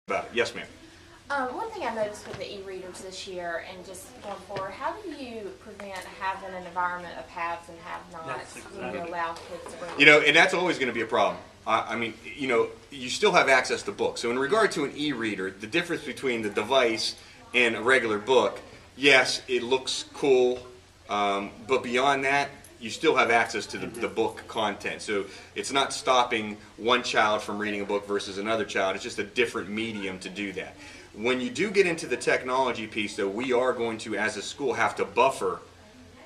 about it. Yes, ma'am. One thing I noticed with the e-readers this year and just going forward, how do you prevent having an environment of haves and have-nots when you allow kids to read? You know, and that's always going to be a problem. I mean, you know, you still have access to books. So in regard to an e-reader, the difference between the device and a regular book, yes, it looks cool, but beyond that, you still have access to the book content. So it's not stopping one child from reading a book versus another child. It's just a different medium to do that. When you do get into the technology piece, though, we are going to, as a school, have to buffer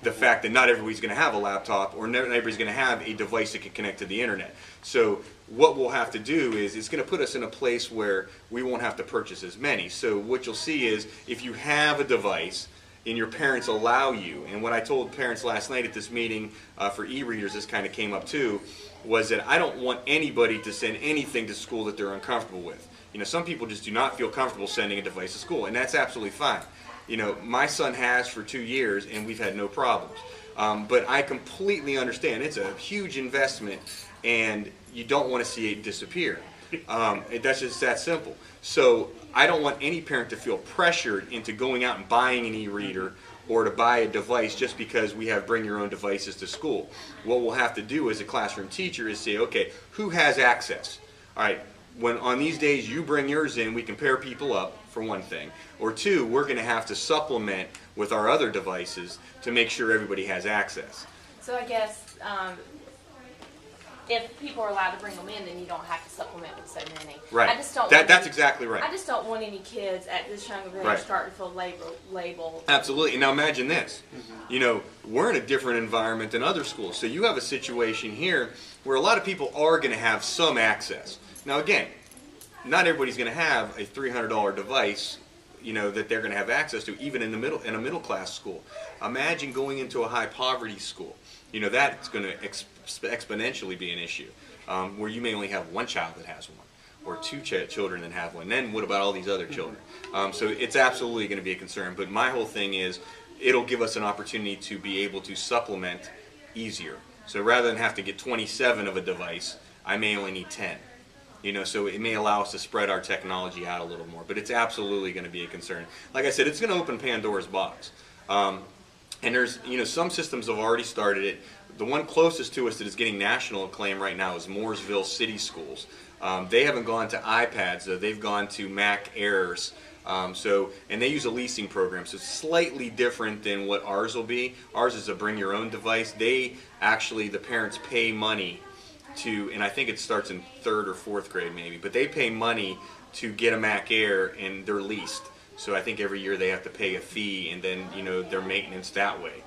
the fact that not everybody's going to have a laptop or not everybody's going to have a device that can connect to the internet. So what we'll have to do is it's going to put us in a place where we won't have to purchase as many. So what you'll see is if you have a device and your parents allow you, and what I told parents last night at this meeting for e-readers, this kind of came up too, was that I don't want anybody to send anything to school that they're uncomfortable with. You know, some people just do not feel comfortable sending a device to school, and that's absolutely fine. You know, my son has for 2 years, and we've had no problems. But I completely understand. It's a huge investment, and you don't want to see it disappear. That's just that simple. So I don't want any parent to feel pressured into going out and buying an e-reader or to buy a device just because we have bring your own devices to school. What we'll have to do as a classroom teacher is say, okay, who has access? All right, when on these days you bring yours in, we can pair people up, for one thing. Or two, we're going to have to supplement with our other devices to make sure everybody has access. So I guess if people are allowed to bring them in, then you don't have to supplement with so many. Right. I just don't that's exactly right. I just don't want any kids at this young of age Right. starting to feel labeled. Absolutely. Now imagine this. You know, we're in a different environment than other schools. So you have a situation here where a lot of people are going to have some access. Now again, not everybody's going to have a $300 device, you know, that they're going to have access to, even in a middle class school. Imagine going into a high poverty school. You know, that's going to exponentially be an issue, where you may only have one child that has one, or two children that have one. Then what about all these other children? So it's absolutely going to be a concern. But my whole thing is, it'll give us an opportunity to be able to supplement easier. So rather than have to get 27 of a device, I may only need 10. You know, so it may allow us to spread our technology out a little more, but it's absolutely going to be a concern. Like I said, it's going to open Pandora's box. And there's, you know, some systems have already started it. The one closest to us that is getting national acclaim right now is Mooresville City Schools. They haven't gone to iPads, though. They've gone to Mac Airs. And they use a leasing program, so it's slightly different than what ours will be. Ours is a bring your own device. They actually, the parents pay money to, and I think it starts in 3rd or 4th grade maybe, but they pay money to get a Mac Air and they're leased. So I think every year they have to pay a fee and then, you know, their maintenance that way.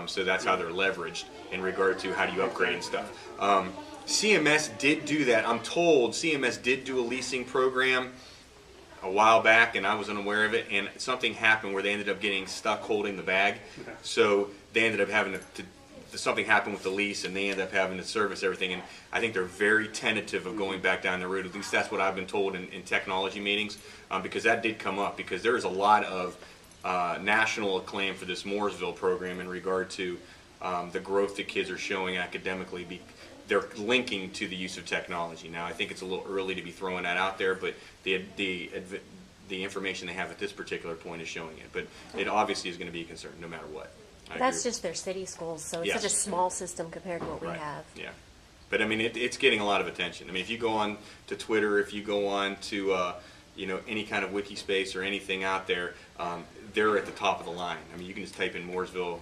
So that's how they're leveraged in regard to how do you upgrade and stuff. CMS did do that. I'm told CMS did do a leasing program a while back, and I was unaware of it, and something happened where they ended up getting stuck holding the bag. So they ended up having to something happened with the lease, and they ended up having to service everything. And I think they're very tentative of going back down the road. At least that's what I've been told in technology meetings, because that did come up. Because there is a lot of national acclaim for this Mooresville program in regard to the growth that kids are showing academically. They're linking to the use of technology. Now, I think it's a little early to be throwing that out there, but the information they have at this particular point is showing it. But it obviously is going to be a concern no matter what. That's just their city schools, so it's Yes. such a small system compared to what we Right. have. Yeah. But I mean, it's getting a lot of attention. I mean, if you go on to Twitter, if you go on to you know, any kind of wiki space or anything out there, they're at the top of the line. I mean, you can just type in Mooresville,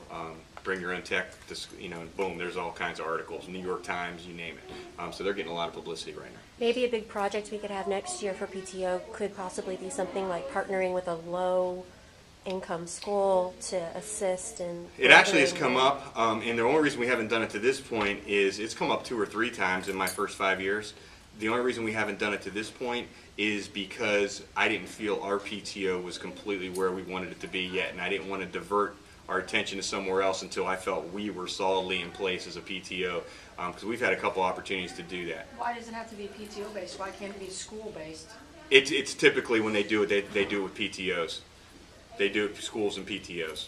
bring your own tech, you know, and boom, there's all kinds of articles. New York Times, you name it. So they're getting a lot of publicity right now. Maybe a big project we could have next year for PTO could possibly be something like partnering with a low-income school to assist in... It actually has come up, and the only reason we haven't done it to this point is it's come up 2 or 3 times in my first 5 years. The only reason we haven't done it to this point is because I didn't feel our PTO was completely where we wanted it to be yet, and I didn't want to divert our attention to somewhere else until I felt we were solidly in place as a PTO, because we've had a couple opportunities to do that. Why does it have to be PTO based? Why can't it be school based? It's typically when they do it, they do it with PTOs. They do it for schools and PTOs,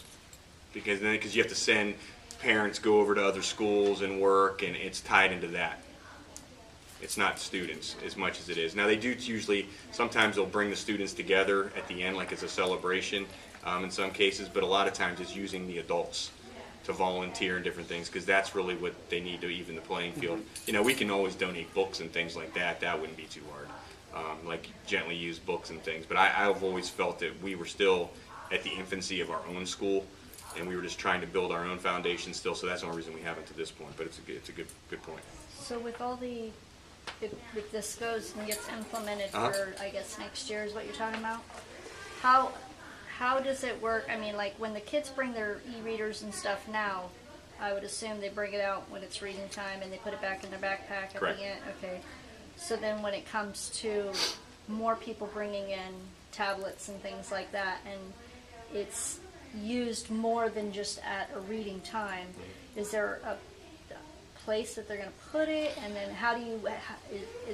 because you have to send parents go over to other schools and work, and it's tied into that. It's not students as much as it is. Now they do usually, sometimes they'll bring the students together at the end like it's a celebration in some cases, but a lot of times it's using the adults to volunteer and different things, because that's really what they need to even the playing field. You know, we can always donate books and things like that. That wouldn't be too hard, like gently used books and things. But I've always felt that we were still at the infancy of our own school, and we were just trying to build our own foundation still. So that's the only reason we haven't to this point. But it's a good point. So with all the, if this goes and gets implemented for, I guess, next year is what you're talking about, how does it work? I mean, like when the kids bring their e-readers and stuff now, I would assume they bring it out when it's reading time and they put it back in their backpack at Correct. the end. Okay. So then when it comes to more people bringing in tablets and things like that, and it's used more than just at a reading time, is there a place that they're going to put it, and then how do you?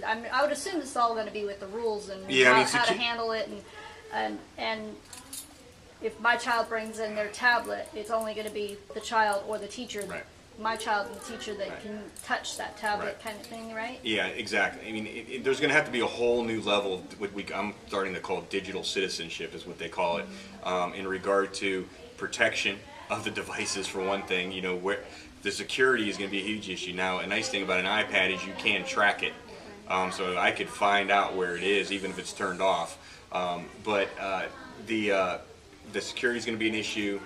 I would assume this is all going to be with the rules and how to handle it, and if my child brings in their tablet, it's only going to be the child or the teacher, Right. my child and the teacher that Right. can touch that tablet, Right. kind of thing, right? Yeah, exactly. I mean, there's going to have to be a whole new level of what I'm starting to call digital citizenship, is what they call it, in regard to protection of the devices, for one thing. You know, where the security is going to be a huge issue. Now, a nice thing about an iPad is you can track it, so I could find out where it is, even if it's turned off. But the security is going to be an issue.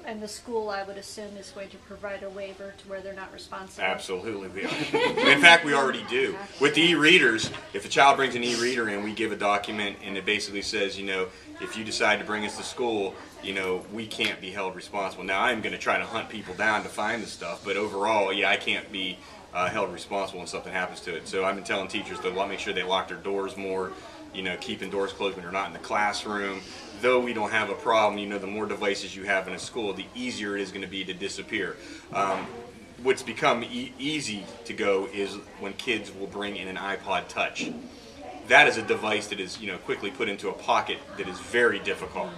And the school, I would assume, is going to provide a waiver to where they're not responsible. Absolutely, we are. In fact, we already do. With the e-readers, if a child brings an e-reader in, we give a document, and it basically says, you know, if you decide to bring us to school, you know, we can't be held responsible. Now, I'm going to try to hunt people down to find the stuff, but overall, yeah, I can't be held responsible when something happens to it. So I've been telling teachers to make sure they lock their doors more, you know, keeping doors closed when they're not in the classroom. Though we don't have a problem, you know, the more devices you have in a school, the easier it is going to be to disappear. What's become easy to go is when kids will bring in an iPod Touch. That is a device that is, you know, quickly put into a pocket that is very difficult.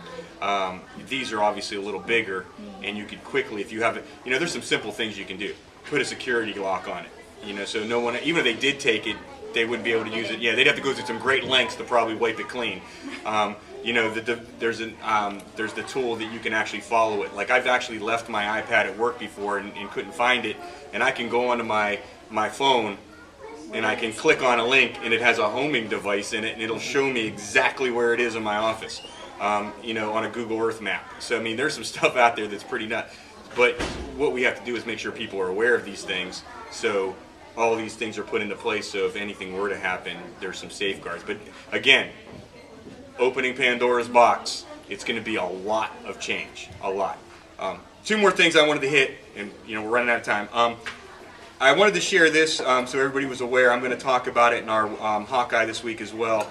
These are obviously a little bigger, and you could quickly, if you have it, you know, there's some simple things you can do. Put a security lock on it, you know, so no one, even if they did take it, they wouldn't be able to use it. Yeah, they'd have to go through some great lengths to probably wipe it clean. You know, there's the tool that you can actually follow it. Like, I've actually left my iPad at work before and couldn't find it, and I can go onto my phone and I can click on a link, and it has a homing device in it, and it'll show me exactly where it is in my office, you know, on a Google Earth map. So, I mean, there's some stuff out there that's pretty nuts. But what we have to do is make sure people are aware of these things, so all these things are put into place, so if anything were to happen, there's some safeguards. But again, opening Pandora's box, it's going to be a lot of change, a lot. Two more things I wanted to hit, and you know, we're running out of time. I wanted to share this so everybody was aware. I'm going to talk about it in our Hawkeye this week as well.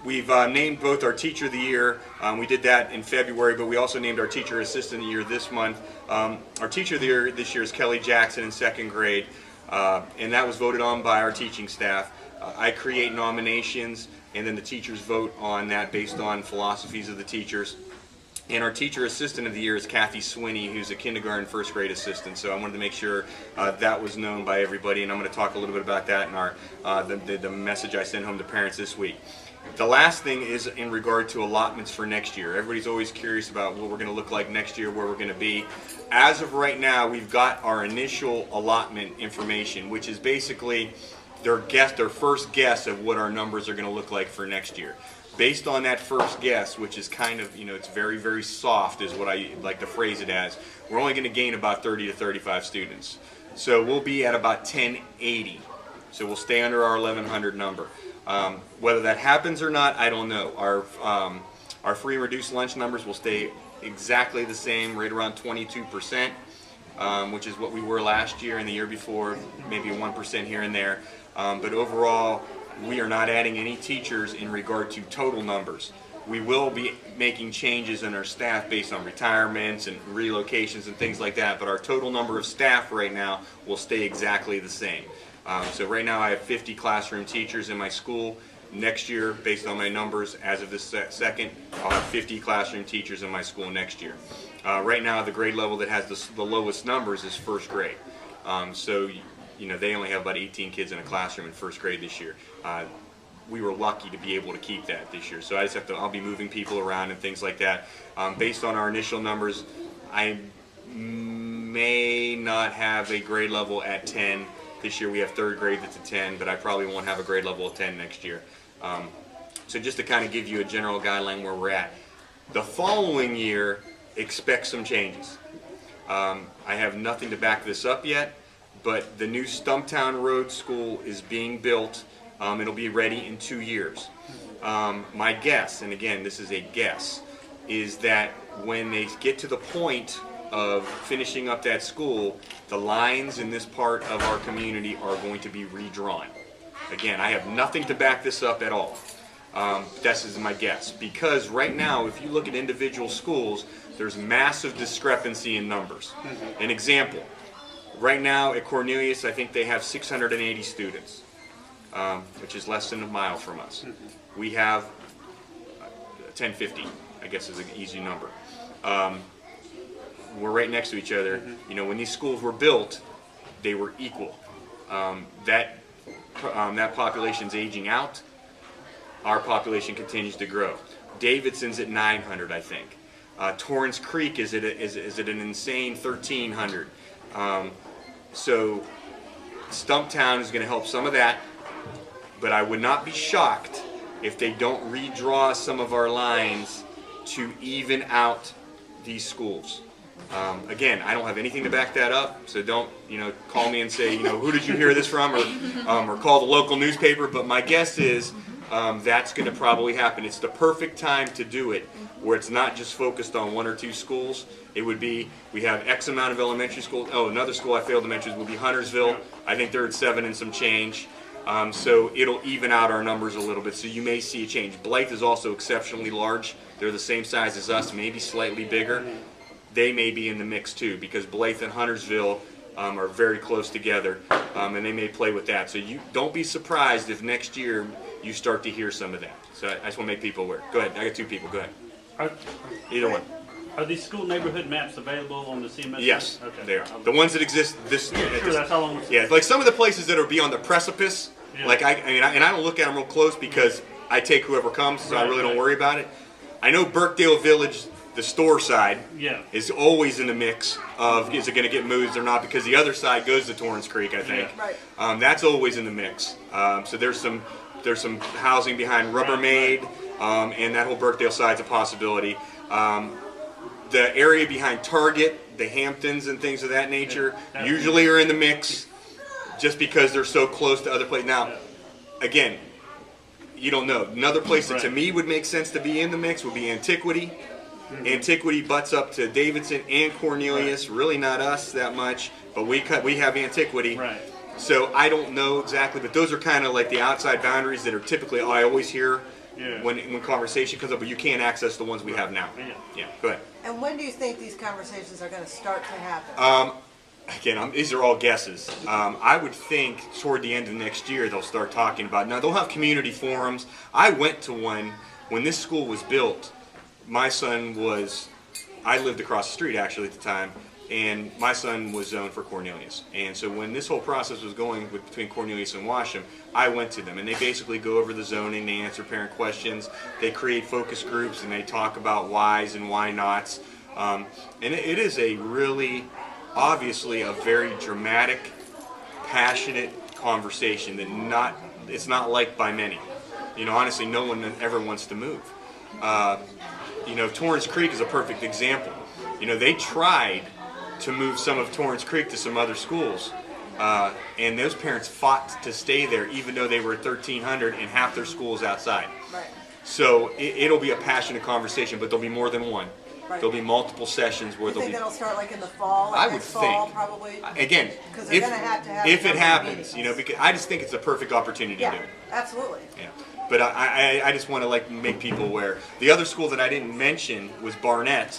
We've named both our Teacher of the Year. We did that in February, but we also named our Teacher Assistant of the Year this month. Our Teacher of the Year this year is Kelly Jackson in 2nd grade, and that was voted on by our teaching staff. I create nominations, and then the teachers vote on that based on philosophies of the teachers. And our Teacher Assistant of the Year is Kathy Swinney, who's a kindergarten 1st grade assistant. So I wanted to make sure that was known by everybody, and I'm going to talk a little bit about that in our the message I sent home to parents this week. The last thing is in regard to allotments for next year. Everybody's always curious about what we're going to look like next year, where we're going to be. As of right now, we've got our initial allotment information, which is basically their first guess of what our numbers are going to look like for next year. Based on that first guess, which is kind of, you know, it's very, very soft is what I like to phrase it as, we're only going to gain about 30 to 35 students. So we'll be at about 1080. So we'll stay under our 1100 number. Whether that happens or not, I don't know. Our free and reduced lunch numbers will stay exactly the same, right around 22%, which is what we were last year and the year before, maybe 1% here and there. But overall, we are not adding any teachers in regard to total numbers. We will be making changes in our staff based on retirements and relocations and things like that, but our total number of staff right now will stay exactly the same. So right now I have 50 classroom teachers in my school. Next year, based on my numbers, as of this second, I'll have 50 classroom teachers in my school next year. Right now, the grade level that has the lowest numbers is 1st grade. So they only have about 18 kids in a classroom in first grade this year. We were lucky to be able to keep that this year. So I'll be moving people around and things like that. Based on our initial numbers, I may not have a grade level at 10. This year we have third grade that's a 10, but I probably won't have a grade level of 10 next year. So just to kind of give you a general guideline where we're at. The following year, expect some changes. I have nothing to back this up yet, but the new Stumptown Road School is being built. It'll be ready in 2 years. My guess, and again, this is a guess, is that when they get to the point of finishing up that school, the lines in this part of our community are going to be redrawn. Again, I have nothing to back this up at all. This is my guess. Because right now, if you look at individual schools, there's massive discrepancy in numbers. An example, right now at Cornelius, I think they have 680 students. Which is less than a mile from us. We have 1050, I guess is an easy number. We're right next to each other. When these schools were built, they were equal. That population's aging out. Our population continues to grow. Davidson's at 900, I think. Torrance Creek is at an insane 1,300. So Stumptown is going to help some of that. But I would not be shocked if they don't redraw some of our lines to even out these schools. Again, I don't have anything to back that up, so don't call me and say who did you hear this from, or call the local newspaper. But my guess is that's going to probably happen. It's the perfect time to do it, where it's not just focused on 1 or 2 schools. It would be we have X amount of elementary schools. Oh, another school I failed to mention would be Huntersville. I think they're at 7 and some change. So it'll even out our numbers a little bit, so you may see a change. Blythe is also exceptionally large. They're the same size as us, maybe slightly bigger. They may be in the mix too, because Blythe and Huntersville are very close together, and they may play with that. So you don't be surprised if next year you start to hear some of that. So I just want to make people aware. Go ahead. I got 2 people. Go ahead. Either one. Are these school neighborhood maps available on the CMS? Yes, Okay. they are. The ones that exist Sure, that's how long. Yeah, like some of the places that are beyond the precipice. Yeah. Like I don't look at them real close because I take whoever comes, so I really don't worry about it. I know Birkdale Village, the store side, is always in the mix of is it going to get moved or not, because the other side goes to Torrance Creek, I think. Right. That's always in the mix. So there's some housing behind Rubbermaid, and that whole Birkdale side's a possibility. The area behind Target, the Hamptons and things of that nature, usually are in the mix, just because they're so close to other places. Now, again, you don't know. Another place that to me would make sense to be in the mix would be Antiquity. Antiquity butts up to Davidson and Cornelius. Really not us that much, but we have Antiquity. Right. So I don't know exactly, but those are kind of like the outside boundaries that are typically I always hear when conversation comes up, but you can't access the ones we have now. Yeah, go ahead. And when do you think these conversations are going to start to happen? Again, these are all guesses. I would think toward the end of next year they'll start talking about. Now they'll have community forums. I went to one when this school was built. My son I lived across the street actually at the time, and my son was zoned for Cornelius. And so when this whole process was going between Cornelius and Washam, I went to them, and they basically go over the zoning, they answer parent questions, they create focus groups, and they talk about whys and why nots. And it is a really, obviously, a very dramatic, passionate conversation that it's not liked by many. Honestly, no one ever wants to move. Torrance Creek is a perfect example. They tried to move some of Torrance Creek to some other schools, and those parents fought to stay there even though they were at 1,300 and half their school is outside. Right. So it'll be a passionate conversation, but there'll be more than one. Right. There'll be multiple sessions where You think there'll that'll start like in the fall? I Like would next fall, think. probably. Again, Because they're going to have if it a number of happens, meetings. because I just think it's a perfect opportunity to Yeah, do it. absolutely. Yeah. But I just want to make people aware. The other school that I didn't mention was Barnett,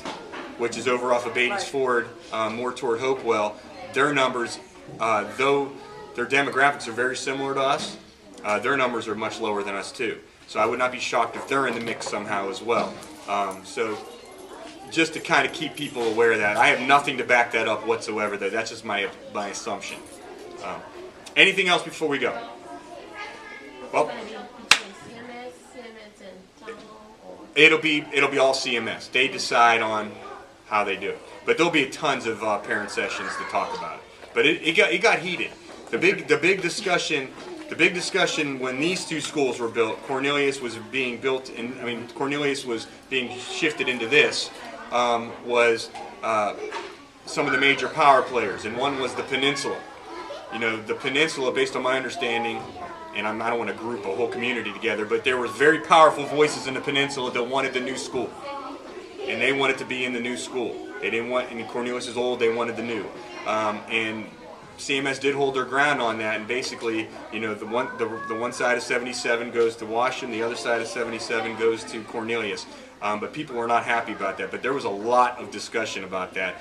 which is over off of Beatty's Right. Ford, more toward Hopewell. Their numbers, though their demographics are very similar to us, their numbers are much lower than us too. So I would not be shocked if they're in the mix somehow as well. So just to kind of keep people aware of that. I have nothing to back that up whatsoever, though. That's just my assumption. Anything else before we go? Well, It's gonna be between CMS and Town Hall, or? it'll be all CMS. They decide on how they do it. But there'll be tons of parent sessions to talk about it. But it got heated. The big discussion when these two schools were built, Cornelius was being built, Cornelius was being shifted into this, was some of the major power players, and one was the Peninsula. The Peninsula, based on my understanding, and I don't want to group a whole community together, but there were very powerful voices in the Peninsula that wanted the new school, and they wanted to be in the new school. They didn't want, Cornelius is old, they wanted the new, and CMS did hold their ground on that, and basically, the one side of 77 goes to Washam, the other side of 77 goes to Cornelius. But people were not happy about that. But there was a lot of discussion about that,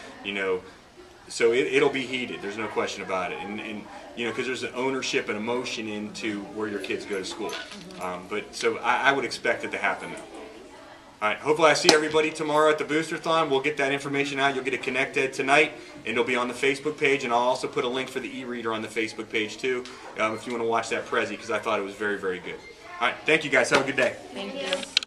So it'll be heated. There's no question about it, and because there's an ownership and emotion into where your kids go to school. But so I would expect it to happen though. All right, hopefully I see everybody tomorrow at the Booster-thon. We'll get that information out. You'll get it connected tonight, and it'll be on the Facebook page, and I'll also put a link for the e-reader on the Facebook page too, if you want to watch that Prezi, because I thought it was very, very good. All right, thank you guys. Have a good day. Thank you.